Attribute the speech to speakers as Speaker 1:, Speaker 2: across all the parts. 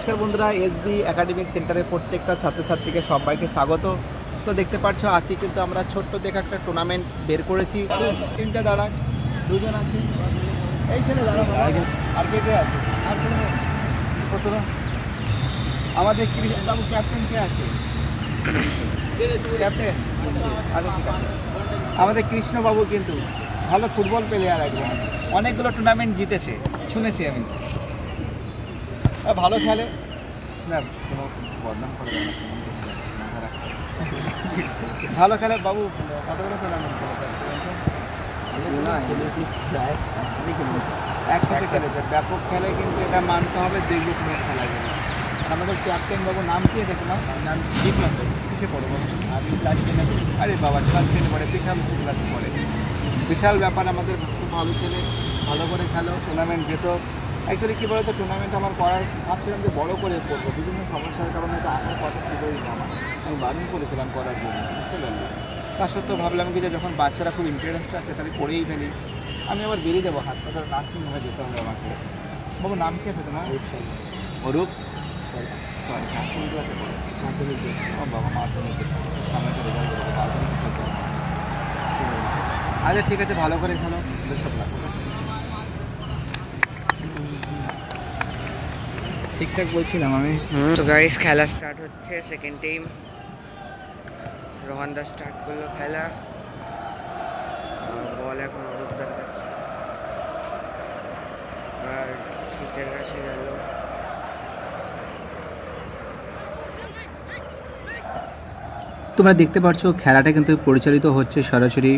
Speaker 1: নমস্কার বন্ধুরা, SB academic সেন্টারের প্রত্যেকটা ছাত্রছাত্রীকে সবাইকে স্বাগত। তো দেখতে পাচ্ছ আজকে কিন্তু আমরা ছোট্ট দেখে একটা টুর্নামেন্ট বের করেছি। তিনটা দাঁড়া, দুজন আছে, এই ছেলে দাঁড়া, আর কে কে আছে? আর কতটা আমাদের বাবু ক্যাপ্টেন কে আছে? ক্যাপ্টেন, আচ্ছা ঠিক আছে। আমাদের কৃষ্ণবাবু কিন্তু ভালো ফুটবল প্লেয়ার, একদম অনেকগুলো টুর্নামেন্ট জিতেছে শুনেছি আমি। ভালো খেলে না, কোনো বদনাম করে না, ভালো খেলে বাবু। কতগুলো টুর্নামেন্ট একসাথে খেলেছে, ব্যাপক খেলে, কিন্তু এটা মানতে হবে, দেখবে তুমি খেলা যাবে। আমাদের ক্যাপ্টেন বাবু নাম কি আছে তোমার? নাম বিপ্লব। কিসে পড়ো? আমি ক্লাস 10-এ পড়ি। আরে বাবা, ক্লাস 10-এ পড়ে, বিশাল ক্লাসে পড়ে, বিশাল ব্যাপার। আমাদের খুব ভালো ছেলে, ভালো করে খেলো, টুর্নামেন্ট যেত। অ্যাকচুয়ালি কী বলতো, টুর্নামেন্ট আমার করার ভাবছিলাম যে বড়ো করে করবো, বিভিন্ন সমস্যার কারণে তো আসার কথা ছিলই না আমার, আমি বারণ করেছিলাম করার জন্য, বুঝতে পারলাম। তা সত্ত্বেও ভাবলাম কি যে যখন বাচ্চারা খুব ইন্টারেস্ট আছে তাহলে করেই ফেলি। আমি আবার বেরিয়ে যাবো, হাত পাতার নার্সিংহোমে যেতে হবে আমাকে। বাবু নাম কি আছে তোমার? অরূপ। সরি, কোন ক্লাসে পড়ে? মাধ্যমিক। ও বাবা, মাধ্যমিক সামনে তো রেজাল্ট করবো, মাধ্যমিক। আচ্ছা ঠিক আছে, ভালো করে খেলো, বেস্ট অফ লাক। ঠিকঠাক বলছিলাম আমি।
Speaker 2: তো গাইস, খেলা স্টার্ট হচ্ছে। সেকেন্ড টিম রোহান দা স্টার্ট করলো খেলা। বল এখন অরূপদার কাছে, আর শীতের কাছে গেল।
Speaker 1: তোমরা দেখতে পাচ্ছ খেলাটা কিন্তু পরিচালিত হচ্ছে সরাসরি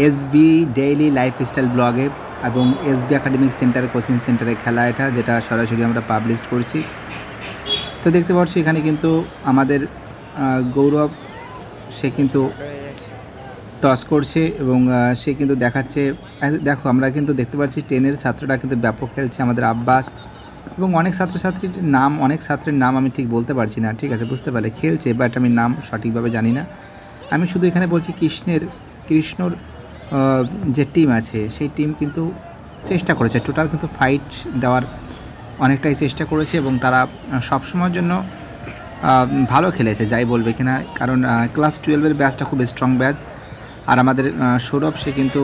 Speaker 1: এসবি ডেইলি লাইফস্টাইল ব্লগে এবং এসবি একাডেমিক সেন্টার কোচিং সেন্টারে খেলা এটা, যেটা সরাসরি আমরা পাবলিশ করছি। তো দেখতে পাচ্ছ এখানে কিন্তু আমাদের গৌরব, সে কিন্তু টস করছে এবং সে কিন্তু দেখাচ্ছে। দেখো, আমরা কিন্তু দেখতে পাচ্ছি 10-এর ছাত্ররা কিন্তু ব্যাপক খেলছে, আমাদের আব্বাস এবং অনেক ছাত্রের নাম আমি ঠিক বলতে পারছি না, ঠিক আছে, বুঝতে পারলে খেলছে, বাট আমি নাম সঠিকভাবে জানি না। আমি শুধু এখানে বলছি কৃষ্ণর যে টিম আছে সেই টিম কিন্তু চেষ্টা করেছে, টোটাল কিন্তু ফাইট দেওয়ার অনেকটাই চেষ্টা করেছে এবং তারা সবসময়ের জন্য ভালো খেলেছে, যাই বলবে কিনা। কারণ ক্লাস 12-এর ব্যাচটা খুব স্ট্রং ব্যাচ। আর আমাদের সৌরভ, সে কিন্তু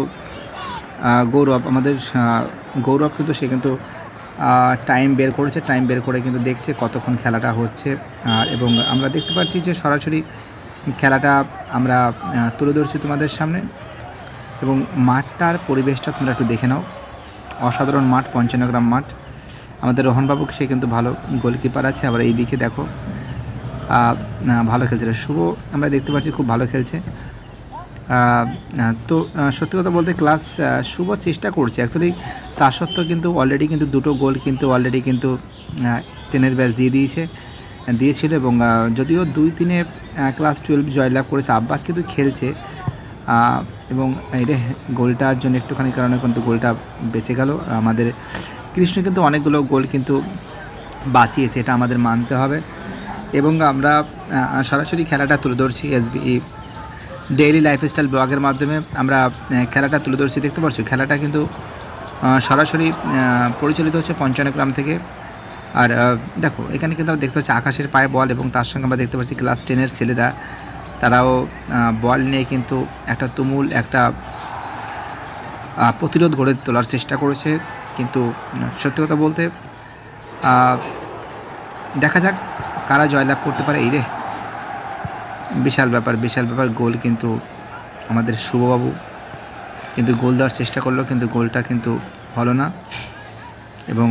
Speaker 1: গৌরব কিন্তু সে কিন্তু টাইম বের করেছে, টাইম বের করে কিন্তু দেখছে কতক্ষণ খেলাটা হচ্ছে। এবং আমরা দেখতে পাচ্ছি যে সরাসরি খেলাটা আমরা তুলে ধরছি তোমাদের সামনে। এবং মাঠটার পরিবেশটা তোমরা একটু দেখে নাও, অসাধারণ মাঠ, 55 গ্রাম মাঠ। আমাদের রোহনবাবু, সে কিন্তু ভালো গোলকিপার আছে। আবার এই দিকে দেখো ভালো খেলছে শুভ, আমরা দেখতে পাচ্ছি খুব ভালো খেলছে। তো সত্যি কথা বলতে ক্লাস শুভ চেষ্টা করছে অ্যাকচুয়ালি, তা সত্ত্বেও কিন্তু অলরেডি কিন্তু দুটো গোল কিন্তু অলরেডি কিন্তু 10-এর ব্যাচ দিয়েছিল। এবং যদিও 2-3-এ ক্লাস 12 জয়লাভ করেছে, আব্বাস কিন্তু খেলছে। এবং এই গোলটার জন্য একটুখানি কারণে কিন্তু গোলটা বেঁচে গেল। আমাদের কৃষ্ণ কিন্তু অনেকগুলো গোল কিন্তু বাঁচিয়েছে, এটা আমাদের মানতে হবে। এবং আমরা সরাসরি খেলাটা তুলে ধরছি এসবি ডেইলি লাইফস্টাইল ব্লগের মাধ্যমে, আমরা খেলাটা তুলে ধরছি। দেখতে পাচ্ছ খেলাটা কিন্তু সরাসরি পরিচালিত হচ্ছে 55 গ্রাম থেকে। আর দেখো এখানে কিন্তু আমরা দেখতে পাচ্ছি আকাশের পায়ে বল, এবং তার সঙ্গে আমরা দেখতে পাচ্ছি ক্লাস 10-এর ছেলেরা, তারাও বল নিয়ে কিন্তু একটা তুমুল একটা প্রতিরোধ গড়ে তোলার চেষ্টা করেছে। কিন্তু সত্যি কথা বলতে দেখা যাক কারা জয়লাভ করতে পারে। বিশাল ব্যাপার গোল কিন্তু আমাদের শুভবাবু কিন্তু গোল দেওয়ার চেষ্টা করলো, কিন্তু গোলটা কিন্তু হলো না। এবং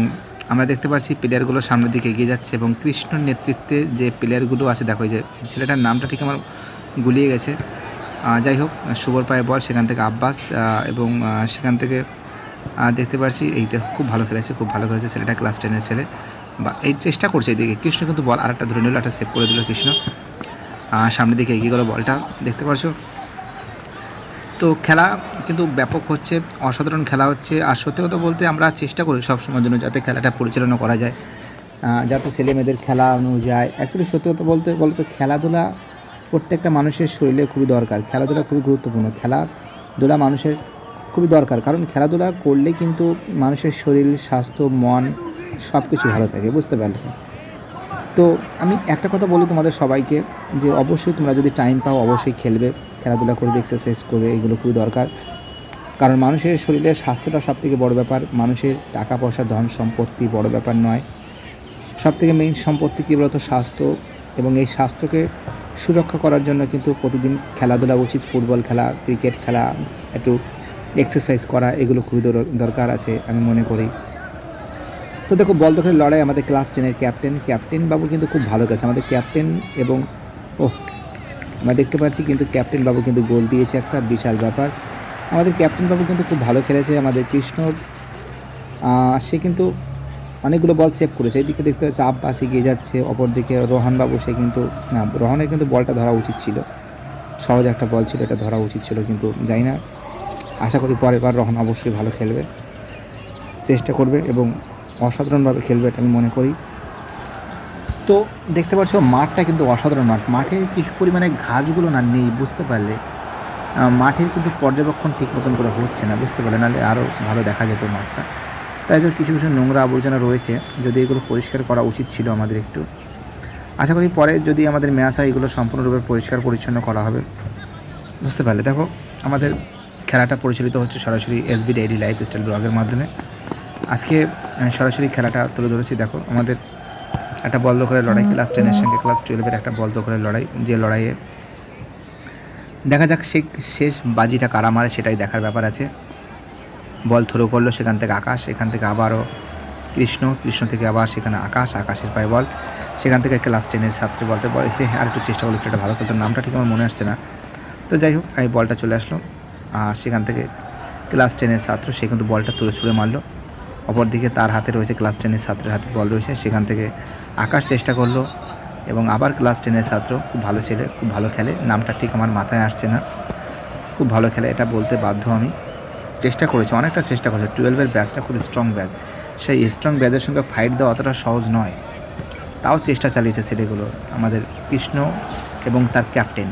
Speaker 1: আমরা দেখতে পাচ্ছি প্লেয়ারগুলো সামনের দিকে এগিয়ে যাচ্ছে, এবং কৃষ্ণর নেতৃত্বে যে প্লেয়ারগুলো আছে, দেখো যে ছেলেটার নামটা ঠিক আমার গুলিয়ে গেছে। যাই হোক, শুভর পায়ে বল, সেখান থেকে আব্বাস, এবং সেখান থেকে দেখতে পাচ্ছি খুব ভালো খেলেছে ছেলেটা, ক্লাস 10-এর ছেলে, বা এই চেষ্টা করছে। এইদিকে কৃষ্ণ কিন্তু বল আরেকটা ধরে নিল, একটা সেভ করে দিল কৃষ্ণ, সামনের দিকে এগিয়ে গেল বলটা, দেখতে পাচ্ছো। তো খেলা কিন্তু ব্যাপক হচ্ছে, অসাধারণ খেলা হচ্ছে। আর সত্যি কথা বলতে আমরা চেষ্টা করি সবসময়ের জন্য যাতে খেলাটা পরিচালনা করা যায়, যাতে ছেলে মেয়েদের খেলানো যায়। অ্যাকচুয়ালি সত্যি কথা বলতে খেলাধুলা প্রত্যেকটা মানুষের শরীরে খুবই দরকার, খেলাধুলা খুবই গুরুত্বপূর্ণ, খেলাধুলা মানুষের খুবই দরকার। কারণ খেলাধুলা করলে কিন্তু মানুষের শরীর, স্বাস্থ্য, মন সব কিছু ভালো থাকে, বুঝতে পারলে? তো আমি একটা কথা বলি তোমাদের সবাইকে, যে অবশ্যই তোমরা যদি টাইম পাও অবশ্যই খেলবে, খেলাধুলা করবে, এক্সারসাইজ করবে, এগুলো খুবই দরকার। কারণ মানুষের শরীরের স্বাস্থ্যটা সবথেকে বড় ব্যাপার। মানুষের টাকা পয়সা ধন সম্পত্তি বড় ব্যাপার নয়। সবথেকে মেইন সম্পত্তি কী বলতো? স্বাস্থ্য। এবং এই স্বাস্থ্যকে সুরক্ষা করার জন্য কিন্তু প্রতিদিন খেলাধুলা উচিত। ফুটবল খেলা, ক্রিকেট খেলা, একটু এক্সারসাইজ করা, এগুলো খুবই দরকার আছে আমি মনে করি। তো দেখো, বল দখলের লড়াই আমাদের ক্লাস 10-এর ক্যাপ্টেন বাবু কিন্তু খুব ভালো খেলছে আমাদের ক্যাপ্টেন। এবং আমরা দেখতে পাচ্ছি কিন্তু ক্যাপ্টেন বাবু কিন্তু গোল দিয়েছে, একটা বিশাল ব্যাপার। আমাদের ক্যাপ্টেন বাবু কিন্তু খুব ভালো খেলেছে। আমাদের কৃষ্ণর সে কিন্তু অনেকগুলো বল সেভ করেছে। এইদিকে দেখতে পাচ্ছি আব্বাস এগিয়ে যাচ্ছে, অপরদিকে রোহানবাবু, সে কিন্তু না, রোহানের কিন্তু বলটা ধরা উচিত ছিল, সহজ একটা বল ছিল, এটা ধরা উচিত ছিল, কিন্তু যাই না। আশা করি পরের বার রোহান অবশ্যই ভালো খেলবে, চেষ্টা করবে এবং অসাধারণভাবে খেলবে, এটা আমি মনে করি। তো দেখতে পাচ্ছ মাঠটা কিন্তু অসাধারণ মাঠ। মাঠে কিছু পরিমাণে ঘাসগুলো না নেই, বুঝতে পারলে? মাঠের কিন্তু পর্যবেক্ষণ ঠিক মতন করে হচ্ছে না, বুঝতে পারলে? নাহলে আরও ভালো দেখা যেত মাঠটা। তাই তো কিছু কিছু নোংরা আবর্জনা রয়েছে, যদি এগুলো পরিষ্কার করা উচিত ছিল আমাদের একটু। আশা করি পরে যদি আমাদের ম্যাচ হয় এগুলো সম্পূর্ণরূপে পরিষ্কার পরিচ্ছন্ন করা হবে, বুঝতে পারলে? দেখো, আমাদের খেলাটা পরিচালিত হচ্ছে সরাসরি এসবি ডেইলি লাইফস্টাইল ব্লগের মাধ্যমে। আজকে সরাসরি খেলাটা তুলে ধরেছি। দেখো, আমাদের একটা বল দখলের লড়াই, ক্লাস 10-এর সঙ্গে ক্লাস 12-এর একটা বল দখলের লড়াই, যে লড়াইয়ে দেখা যাক শেষ বাজিটা কারা মারে, সেটাই দেখার ব্যাপার আছে। বল থ্রো করলো, সেখান থেকে আকাশ, এখান থেকে আবারও কৃষ্ণ থেকে আবার সেখানে আকাশের পায়ে বল, সেখান থেকে ক্লাস 10-এর ছাত্রী বলতে বলে আর একটু চেষ্টা করলো, সেটা ভালো করতো, নামটা ঠিক আমার মনে আসছে না। তো যাই হোক, এই বলটা চলে আসলো, আর সেখান থেকে ক্লাস 10-এর ছাত্র সে কিন্তু বলটা তুলে ছুঁড়ে মারলো। অপরদিকে তার হাতে রয়েছে, ক্লাস 10-এর ছাত্রের হাতে বল রয়েছে, সেখান থেকে আকাশ চেষ্টা করলো এবং আবার ক্লাস 10-এর ছাত্র, খুব ভালো ছেলে, খুব ভালো খেলে, নামটা ঠিক আমার মাথায় আসছে না, খুব ভালো খেলে, এটা বলতে বাধ্য আমি। চেষ্টা করেছে, অনেকটা চেষ্টা করেছে। 12-এর ব্যাচটা খুব স্ট্রং ব্যাচ, সেই স্ট্রং ব্যাচের সঙ্গে ফাইট দেওয়া অতটা সহজ নয়, তাও চেষ্টা চালিয়েছে ছেলেগুলো, আমাদের কৃষ্ণ এবং তার ক্যাপ্টেন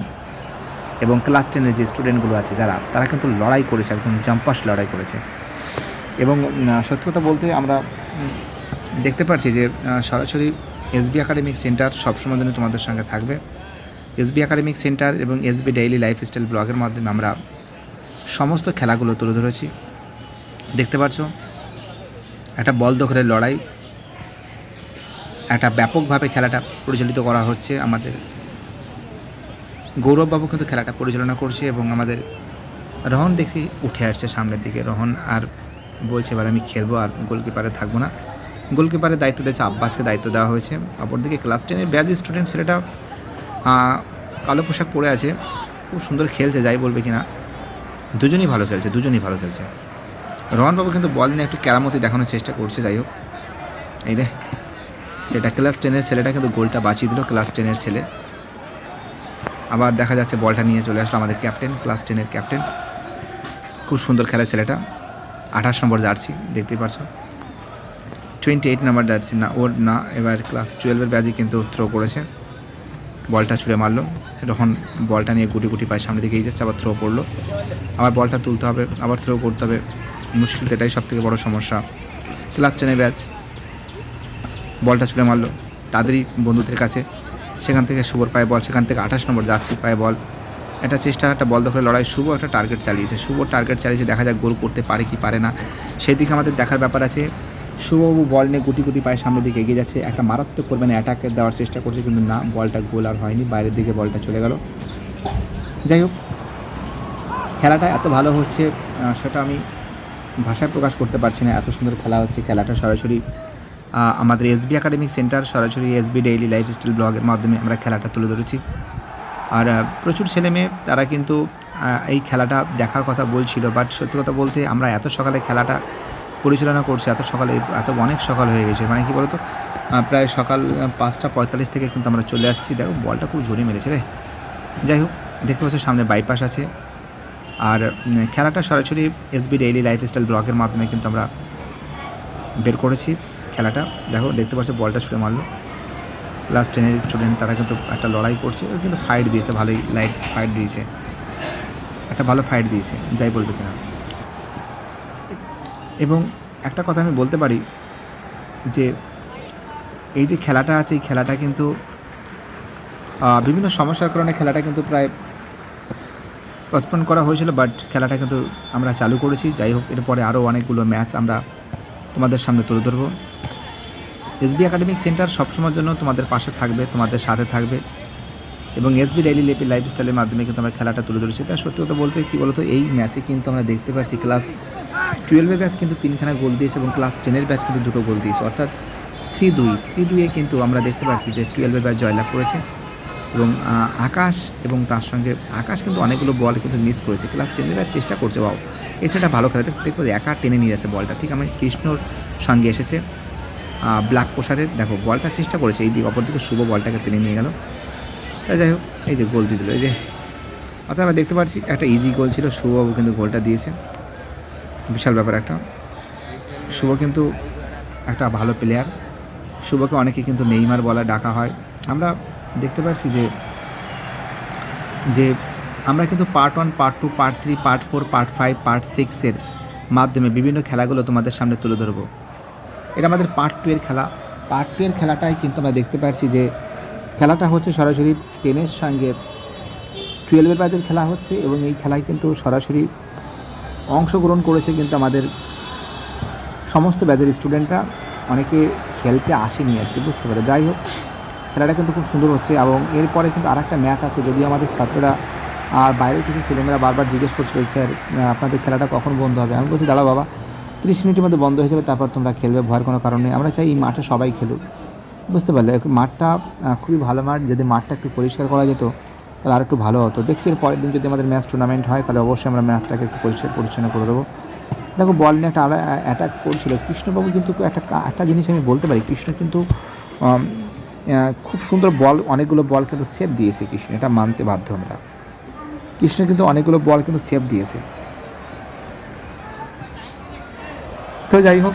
Speaker 1: এবং ক্লাস 10-এর যে স্টুডেন্টগুলো আছে তারা কিন্তু লড়াই করেছে, একদম জাম্পাস লড়াই করেছে। এবং সত্যি কথা বলতে আমরা দেখতে পাচ্ছি যে সরাসরি এসবি একাডেমিক সেন্টার সবসময় জন্য তোমাদের সঙ্গে থাকবে। এসবি একাডেমিক সেন্টার এবং এসবি ডেইলি লাইফস্টাইল ব্লগের মাধ্যমে আমরা সমস্ত খেলাগুলো তুলে ধরেছি। দেখতে পাচ্ছ একটা বল দখলের লড়াই, একটা ব্যাপকভাবে খেলাটা পরিচালিত করা হচ্ছে। আমাদের গৌরববাবু কিন্তু খেলাটা পরিচালনা করছে এবং আমাদের রোহন দেখছি উঠে আসছে সামনের দিকে। রোহন আর বলছে এবার আমি খেলবো, আর গোলকিপারে থাকবো না। গোলকিপারের দায়িত্ব দিয়েছে আব্বাসকে, দায়িত্ব দেওয়া হয়েছে। অপরদিকে ক্লাস 10-এর ব্যাচ স্টুডেন্ট ছেলেটা কালো পোশাক পরে আছে, খুব সুন্দর খেলছে, যাই বলবে কিনা, দুজনই ভালো খেলছে। রোহনবাবু কিন্তু বল নিয়ে একটু কেরামতি দেখানোর চেষ্টা করছে। যাই হোক, এই রে, সেটা ক্লাস 10-এর ছেলেটা কিন্তু গোলটা বাঁচিয়ে দিল, ক্লাস 10-এর ছেলে। আবার দেখা যাচ্ছে বলটা নিয়ে চলে আসলো আমাদের ক্যাপ্টেন, ক্লাস 10-এর ক্যাপ্টেন, খুব সুন্দর খেলে ছেলেটা। 28 নম্বর জার্সি, দেখতেই পারছো। 28 নম্বর জার্সি না, ওর না, এবার ক্লাস 12-এর ব্যাচই কিন্তু থ্রো করেছে, বলটা ছুঁড়ে মারলো। তখন বলটা নিয়ে গুটি পায়ে সামনের দিকে যাচ্ছে, আবার থ্রো পড়লো, আবার বলটা তুলতে হবে, আবার থ্রো করতে হবে, মুশকিল, এটাই সবথেকে বড় সমস্যা। ক্লাস 10-এর ব্যাচ বলটা ছুঁড়ে মারলো তাদেরই বন্ধুদের কাছে, সেখান থেকে শুভর পায়ে বল, সেখান থেকে 28 নম্বর জার্সির পায়ে বল। একটা চেষ্টা, একটা বল দখলের লড়াই, শুভ একটা টার্গেট চালিয়েছে, দেখা যাক গোল করতে পারে কি পারে না, সেই দিকে আমাদের দেখার ব্যাপার আছে। শুভবাবু বল নিয়ে গুটি পায়ে সামনের দিকে এগিয়ে যাচ্ছে, একটা মারাত্মক করবেন অ্যাটাকে দেওয়ার চেষ্টা করছে, কিন্তু না, বলটা গোল আর হয়নি, বাইরের দিকে বলটা চলে গেল। যাই হোক, খেলাটা এত ভালো হচ্ছে সেটা আমি ভাষায় প্রকাশ করতে পারছি না, এত সুন্দর খেলা হচ্ছে। খেলাটা সরাসরি আমাদের এসবি একাডেমিক সেন্টার, সরাসরি এসবি ডেইলি লাইফস্টাইল ব্লগের মাধ্যমে আমরা খেলাটা তুলে ধরেছি। আর প্রচুর ছেলেমেয়ে তারা কিন্তু এই খেলাটা দেখার কথা বলছিল, বাট সত্যি কথা বলতে আমরা এত সকালে খেলাটা পরিচালনা করছি, অনেক সকাল হয়ে গেছে, মানে কি বলতো, প্রায় সকাল 5:45 থেকে কিন্তু আমরা চলে আসছি। দেখো বলটা খুব জোরে মেরেছে রে। যাই হোক, দেখতে পাচ্ছ সামনে বাইপাস আছে। আর খেলাটা সরাসরি এসবি ডেইলি লাইফস্টাইল ব্লগের মাধ্যমে কিন্তু আমরা বের করেছি খেলাটা। দেখতে পাচ্ছ বলটা ছুঁড়ে মারলো, ক্লাস 10-এর স্টুডেন্ট, তারা কিন্তু একটা লড়াই করছে, কিন্তু ফাইট দিয়েছে, ভালোই ফাইট দিয়েছে, একটা ভালো ফাইট দিয়েছে, যাই বলবে কিনা। এবং একটা কথা আমি বলতে পারি যে এই যে খেলাটা আছে, এই খেলাটা কিন্তু বিভিন্ন সমস্যার কারণে খেলাটা কিন্তু প্রায় পোস্টপোন করা হয়েছিল, বাট খেলাটা কিন্তু আমরা চালু করেছি। যাই হোক, এরপরে আরও অনেকগুলো ম্যাচ আমরা তোমাদের সামনে তুলে ধরবো। এসবি একাডেমিক সেন্টার সবসময়ের জন্য তোমাদের পাশে থাকবে, তোমাদের সাথে থাকবে, এবং এসবি ডেইলি লাইফস্টাইলের মাধ্যমে কিন্তু আমরা খেলাটা তুলে ধরেছি। তাই সত্যি কথা বলতে কী বলতো, এই ম্যাচে কিন্তু আমরা দেখতে পাচ্ছি ক্লাস 12-এর ব্যাচ কিন্তু 3খানা গোল দিয়েছে এবং ক্লাস 10-এর ব্যাচ কিন্তু 2টো গোল দিয়েছে, অর্থাৎ 3-2-এ কিন্তু আমরা দেখতে পাচ্ছি যে 12-এর ব্যাচ জয়লাভ করেছে। এবং আকাশ এবং তার সঙ্গে আকাশ কিন্তু অনেকগুলো বল কিন্তু মিস করেছে। ক্লাস 10-এর ব্যাচ চেষ্টা করছে, বাও এই সেটা ভালো খেলা দেখতে একা টেনে নিয়ে যাচ্ছে বলটা। ঠিক আমার কৃষ্ণর সঙ্গে এসেছে ব্ল্যাক পোশারের, দেখো বলটা চেষ্টা করেছে এই দিক, অপরদিকে শুভ বলটাকে টেনে নিয়ে গেল। তাই যাই হোক, এই যে গোল দিয়ে দিল, এই যে অর্থাৎ আমরা দেখতে পাচ্ছি একটা ইজি গোল ছিল, শুভবাবু কিন্তু গোলটা দিয়েছে। বিশাল ব্যাপার একটা। শুভ কিন্তু একটা ভালো প্লেয়ার, শুভকে অনেকে কিন্তু নেইমার বলা ডাকা হয়। আমরা দেখতে পাচ্ছি যে আমরা কিন্তু part 1, part 2, part 3, part 4, part 5, part 6-এর মাধ্যমে বিভিন্ন খেলাগুলো তোমাদের সামনে তুলে ধরবো। এটা আমাদের পার্ট 2-এর খেলা। পার্ট 2-এর খেলাটাই কিন্তু আমরা দেখতে পাচ্ছি যে খেলাটা হচ্ছে সরাসরি 10-এর সঙ্গে 12-এর ব্যাচের খেলা হচ্ছে, এবং এই খেলায় কিন্তু সরাসরি অংশগ্রহণ করেছে কিন্তু আমাদের সমস্ত ব্যাচের স্টুডেন্টরা, অনেকে খেলতে আসেনি আর কি, বুঝতে পারে। যাই হোক, খেলাটা কিন্তু খুব সুন্দর হচ্ছে। এবং এরপরে কিন্তু আরেকটা ম্যাচ আছে, যদিও আমাদের ছাত্ররা আর বাইরের কিছু ছেলেমেয়েরা বারবার জিজ্ঞেস করছিল, স্যার আপনাদের খেলাটা কখন বন্ধ হবে। আমি বলছি দাঁড়াও বাবা, 30 মিনিটের মধ্যে বন্ধ হয়ে যাবে, তারপর তোমরা খেলবে, ভয়ের কোনো কারণ নেই। আমরা চাই এই মাঠে সবাই খেলুক, বুঝতে পারলে। মাঠটা খুবই ভালো মাঠ, যদি মাঠটা একটু পরিষ্কার করা যেত তাহলে আর একটু ভালো হতো। দেখছি এর পরের দিন যদি আমাদের ম্যাচ টুর্নামেন্ট হয় তাহলে অবশ্যই আমরা ম্যাচটাকে একটু পরিষ্কার পরিচ্ছন্ন করে দেবো। দেখো বল নিয়ে একটা অ্যাটাক করছিল কৃষ্ণবাবু, কিন্তু একটা জিনিস আমি বলতে পারি, কৃষ্ণ কিন্তু খুব সুন্দর বল, অনেকগুলো বল কিন্তু সেভ দিয়েছে কৃষ্ণ, এটা মানতে বাধ্য আমরা। কৃষ্ণ কিন্তু অনেকগুলো বল কিন্তু সেভ দিয়েছে। তো যাই হোক,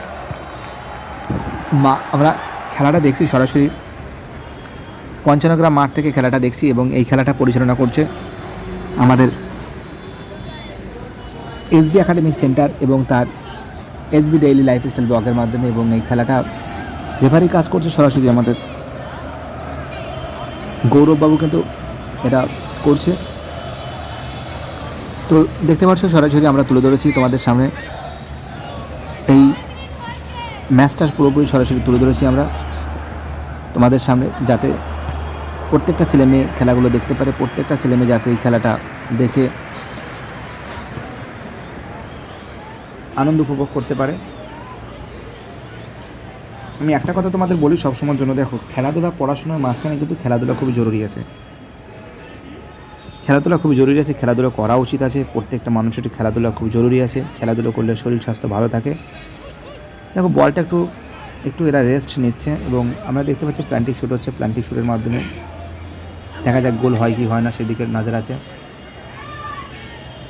Speaker 1: আমরা খেলাটা দেখছি সরাসরি পঞ্চনগ্রাম মাঠ থেকে খেলাটা দেখছি, এবং এই খেলাটা পরিচালনা করছে আমাদের এসবি একাডেমিক সেন্টার এবং তার এসবি ডেইলি লাইফস্টাইল ব্লগের মাধ্যমে, এবং এই খেলাটা রেফারি কাজ করছে সরাসরি আমাদের গৌরববাবু কিন্তু এটা করছে। তো দেখতে পাচ্ছ সরাসরি আমরা তুলে ধরেছি তোমাদের সামনে এই ম্যাচটা, পুরোপুরি সরাসরি তুলে ধরেছি আমরা তোমাদের সামনে, যাতে প্রত্যেকটা ছেলেমেয়ে খেলাগুলো দেখতে পারে, প্রত্যেকটা ছেলেমেয়ে যাতে এই খেলাটা দেখে আনন্দ উপভোগ করতে পারে। আমি একটা কথা তোমাদের বলি সবসময়ের জন্য, দেখো খেলাধুলা পড়াশোনার মাঝখানে কিন্তু খেলাধুলা খুবই জরুরি আছে, খেলাধুলা খুবই জরুরি আছে, খেলাধুলা করা উচিত আছে, প্রত্যেকটা মানুষের খেলাধুলা খুব জরুরি আছে। খেলাধুলা করলে শরীর স্বাস্থ্য ভালো থাকে। দেখো বলটা একটু এরা রেস্ট নিচ্ছে, এবং আমরা দেখতে পাচ্ছি প্ল্যান্টিং শ্যুট হচ্ছে, প্ল্যান্টিং শ্যুটের মাধ্যমে দেখা যাক গোল হয় কি হয় না, সেদিকে নজর আছে।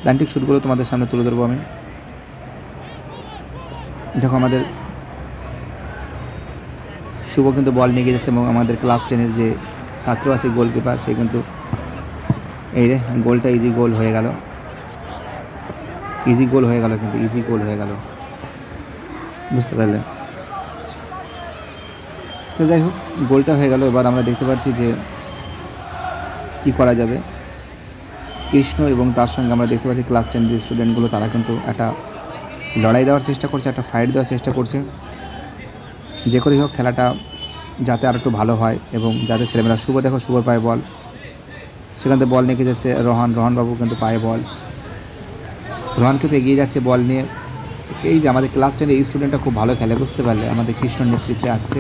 Speaker 1: প্ল্যান্টিং শ্যুটগুলো তোমাদের সামনে তুলে ধরবো আমি। দেখো আমাদের শুভ কিন্তু বল নিয়ে গেছে, এবং আমাদের ক্লাস 10-এর যে ছাত্র আছে গোলকিপার, সে কিন্তু এই রে গোলটা ইজি গোল হয়ে গেল, ইজি গোল হয়ে গেল, কিন্তু ইজি গোল হয়ে গেল, বুঝতে পারলে। তো যাই হোক, গোলটা হয়ে গেল। এবার আমরা দেখতে পাচ্ছি যে কী করা যাবে। কৃষ্ণ এবং তার সঙ্গে আমরা দেখতে পাচ্ছি ক্লাস 10 যে স্টুডেন্টগুলো, তারা কিন্তু একটা লড়াই দেওয়ার চেষ্টা করছে, একটা ফাইট দেওয়ার চেষ্টা করছে, যে করেই হোক খেলাটা যাতে আর একটু ভালো হয়, এবং যাতে ছেলেমেয়েরা শুভ, দেখো শুভর পায়ে বল, সেখান থেকে বল নিয়ে যাচ্ছে রোহনবাবু কিন্তু পায়ে বল, রোহন কিন্তু এগিয়ে যাচ্ছে বল নিয়ে। এই যে আমাদের ক্লাস 10 এই স্টুডেন্টটা খুব ভালো খেলে, বুঝতে পারলে, আমাদের কৃষ্ণর নেতৃত্বে আসছে,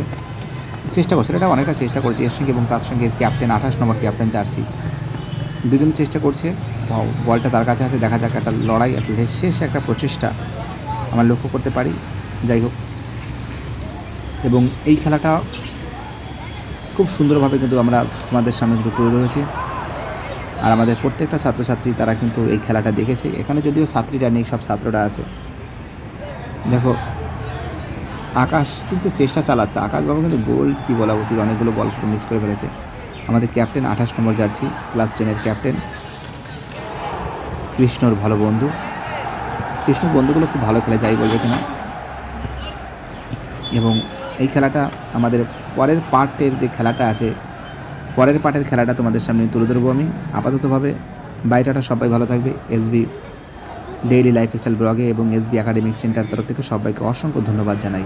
Speaker 1: চেষ্টা করছে, এটা অনেকটা চেষ্টা করছে এর সঙ্গে, এবং তার সঙ্গে ক্যাপ্টেন 28 নম্বর ক্যাপ্টেন জার্সি, দুজনই চেষ্টা করছে। বলটা তার কাছে আছে, দেখা যাক একটা লড়াই, একটা শেষ একটা প্রচেষ্টা আমরা লক্ষ্য করতে পারি। যাই হোক, এবং এই খেলাটা খুব সুন্দরভাবে কিন্তু আমরা আমাদের সামনে কিন্তু তুলে ধরেছি, আর আমাদের প্রত্যেকটা ছাত্রছাত্রী তারা কিন্তু এই খেলাটা দেখেছে। এখানে যদিও ছাত্রীরা নেই, সব ছাত্ররা আছে। দেখো আকাশ কিন্তু চেষ্টা চালাচ্ছে, আকাশবাবু কিন্তু গোল কি বলা উচিত, অনেকগুলো বল কিন্তু মিস করে ফেলেছে। আমাদের ক্যাপ্টেন 28 নম্বর জার্সি, ক্লাস 10-এর ক্যাপ্টেন, কৃষ্ণর ভালো বন্ধু, কৃষ্ণর বন্ধুগুলো খুব ভালো খেলে, যাই বলবে কিনা। এবং এই খেলাটা আমাদের পরের পার্টের যে খেলাটা আছে, পরের পার্টের খেলাটা তোমাদের সামনে তুলে ধরবো আমি। আপাততভাবে বাইরেটা সবাই ভালো থাকবে। এসবি ডেইলি লাইফস্টাইল ব্লগে এবং এসবি একাডেমিক সেন্টার তরফ থেকে সবাইকে অসংখ্য ধন্যবাদ জানাই।